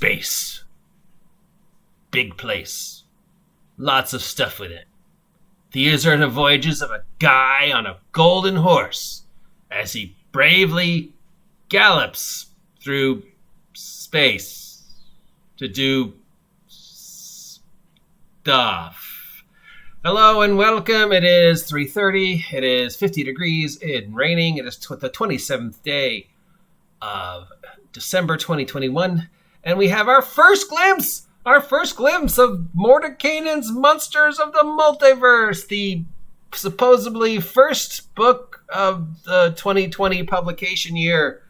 Space. Big place. Lots of stuff with it. These are the voyages of a guy on a golden horse as he bravely gallops through space to do stuff. Hello and welcome. It is 3:30. It is 50 degrees and raining. It is the 27th day of December 2021. And we have our first glimpse of Mordenkainen's Monsters of the Multiverse, the supposedly first book of the 2020 publication year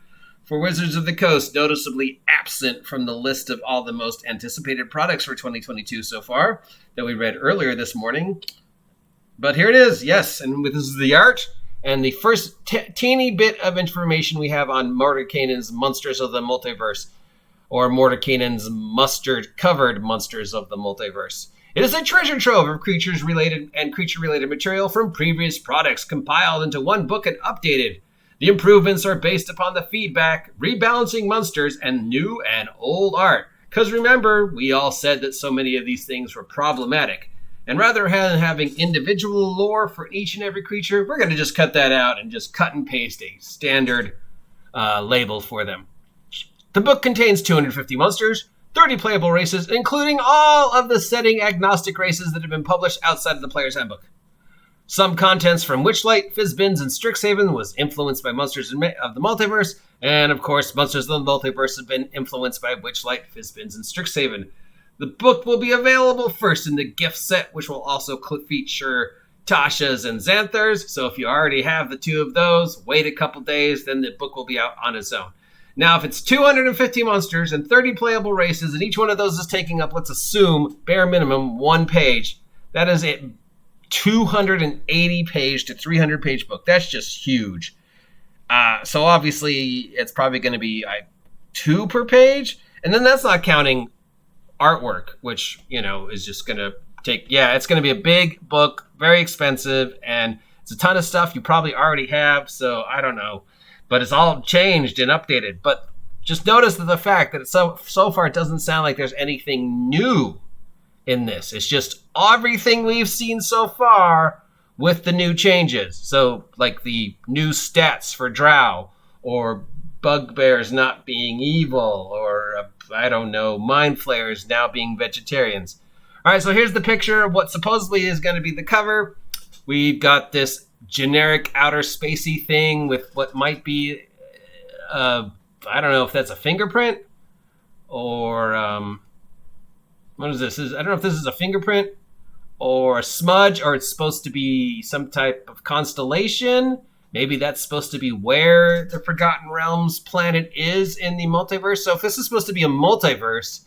for Wizards of the Coast, noticeably absent from the list of all the most anticipated products for 2022 so far that we read earlier this morning. But here it is, yes, and this is the art and the first teeny bit of information we have on Mordenkainen's Monsters of the Multiverse, or Mordenkainen's mustard-covered Monsters of the Multiverse. It is a treasure trove of creature-related material from previous products compiled into one book and updated. The improvements are based upon the feedback, rebalancing monsters, and new and old art. Because remember, we all said that so many of these things were problematic. And rather than having individual lore for each and every creature, we're going to just cut that out and just cut and paste a standard label for them. The book contains 250 monsters, 30 playable races, including all of the setting-agnostic races that have been published outside of the Player's Handbook. Some contents from Witchlight, Fizzbins, and Strixhaven was influenced by Monsters of the Multiverse, and of course, Monsters of the Multiverse have been influenced by Witchlight, Fizzbins, and Strixhaven. The book will be available first in the gift set, which will also feature Tasha's and Xanthar's, so if you already have the two of those, wait a couple days, then the book will be out on its own. Now, if it's 250 monsters and 30 playable races, and each one of those is taking up, let's assume, bare minimum, one page, that is a 280-page to 300-page book. That's just huge. So obviously, it's probably going to be 2 per page, and then that's not counting artwork, which, is just going to take, it's going to be a big book, very expensive, and it's a ton of stuff you probably already have, so I don't know. But it's all changed and updated. But just notice the fact that so far it doesn't sound like there's anything new in this. It's just everything we've seen so far with the new changes. So like the new stats for Drow, or bugbears not being evil, or mind flayers now being vegetarians. All right, so here's the picture of what supposedly is going to be the cover. We've got this generic outer spacey thing with what might be, I don't know if that's a fingerprint or, what is this? I don't know if this is a fingerprint or a smudge, or it's supposed to be some type of constellation. Maybe that's supposed to be where the Forgotten Realms planet is in the multiverse. So if this is supposed to be a multiverse,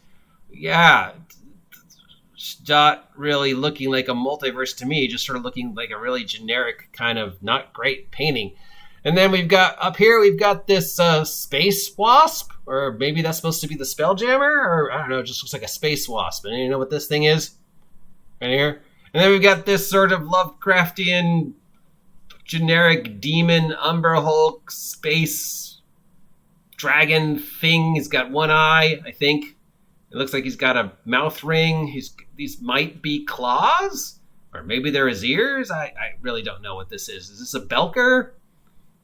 it's not really looking like a multiverse to me, just sort of looking like a really generic kind of not great painting. And then we've got this space wasp, or maybe that's supposed to be the Spelljammer, or I don't know, it just looks like a space wasp. And you know what this thing is? Right here. And then we've got this sort of Lovecraftian generic demon Umber Hulk space dragon thing. He's got one eye, I think. It looks like he's got a mouth ring. These might be claws, or maybe they're his ears. I really don't know what this is. Is this a Belker?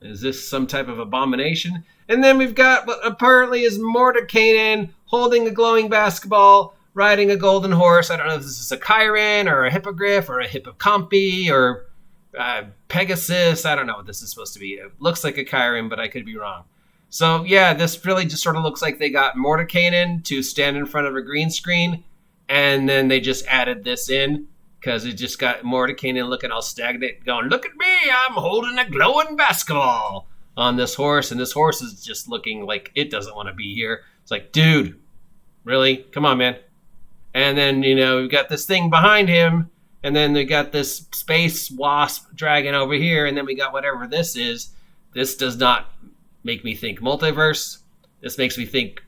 Is this some type of abomination? And then we've got what apparently is Mordenkainen holding a glowing basketball, riding a golden horse. I don't know if this is a Chiron or a Hippogriff or a Hippocampi or Pegasus. I don't know what this is supposed to be. It looks like a Chiron, but I could be wrong. So, this really just sort of looks like they got Mordenkainen to stand in front of a green screen, and then they just added this in, because it just got Mordenkainen looking all stagnant, going, look at me, I'm holding a glowing basketball on this horse, and this horse is just looking like it doesn't want to be here. It's like, dude, really? Come on, man. And then, we've got this thing behind him, and then we got this space wasp dragon over here, and then we got whatever this is. This does not make me think multiverse. This makes me think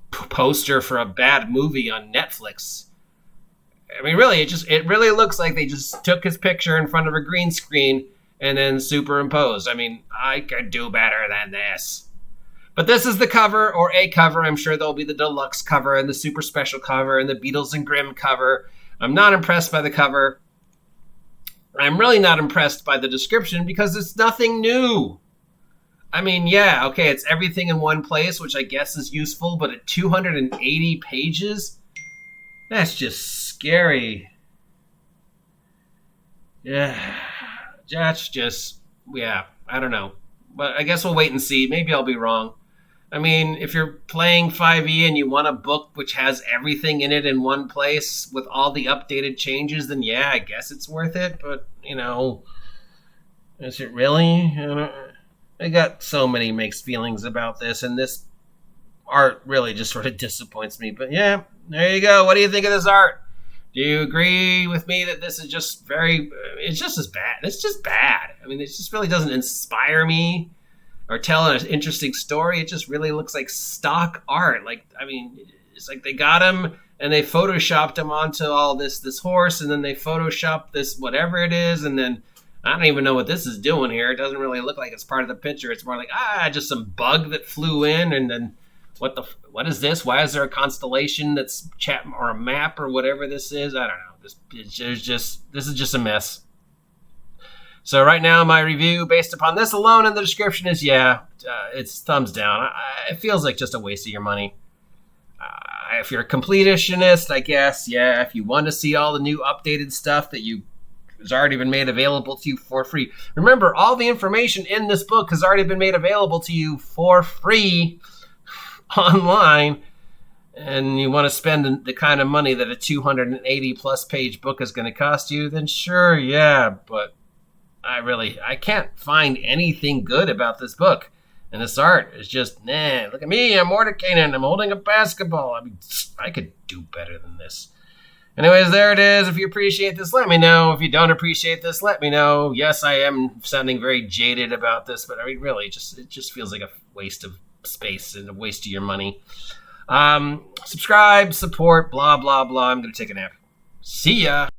poster for a bad movie on Netflix. I mean, really, it really looks like they just took his picture in front of a green screen and then superimposed. I mean, I could do better than this. But this is the cover, or a cover. I'm sure there'll be the deluxe cover and the super special cover and the Beatles and Grimm cover. I'm not impressed by the cover. I'm really not impressed by the description because it's nothing new. I mean, yeah, okay, it's everything in one place, which I guess is useful, but at 280 pages, that's just scary. Yeah, that's just, yeah, I don't know. But I guess we'll wait and see. Maybe I'll be wrong. I mean, if you're playing 5e and you want a book which has everything in it in one place with all the updated changes, then yeah, I guess it's worth it. But, you know, is it really? I got so many mixed feelings about this, and this art really just sort of disappoints me. But yeah, there you go. What do you think of this art? Do you agree with me that this is just it's just as bad. It's just bad. I mean, it just really doesn't inspire me or tell an interesting story. It just really looks like stock art. Like, I mean, it's like they got him and they photoshopped him onto all this horse, and then they photoshopped this whatever it is, and then I don't even know what this is doing here. It doesn't really look like it's part of the picture. It's more like, just some bug that flew in, and then what is this? Why is there a constellation that's or a map or whatever this is? I don't know. This is just a mess. So right now, my review based upon this alone in the description is, it's thumbs down. It feels like just a waste of your money. If you're a completionist, I guess, yeah, if you want to see all the new updated stuff that has already been made available to you for free. Remember, all the information in this book has already been made available to you for free online, and you want to spend the kind of money that a 280 plus page book is going to cost you, then sure, yeah, but I can't find anything good about this book. And this art is just, look at me, I'm Mordekainen, I'm holding a basketball. I mean, I could do better than this. Anyways, there it is. If you appreciate this, let me know. If you don't appreciate this, let me know. Yes, I am sounding very jaded about this, but I mean, really, it just feels like a waste of space and a waste of your money. Subscribe, support, blah, blah, blah. I'm going to take a nap. See ya.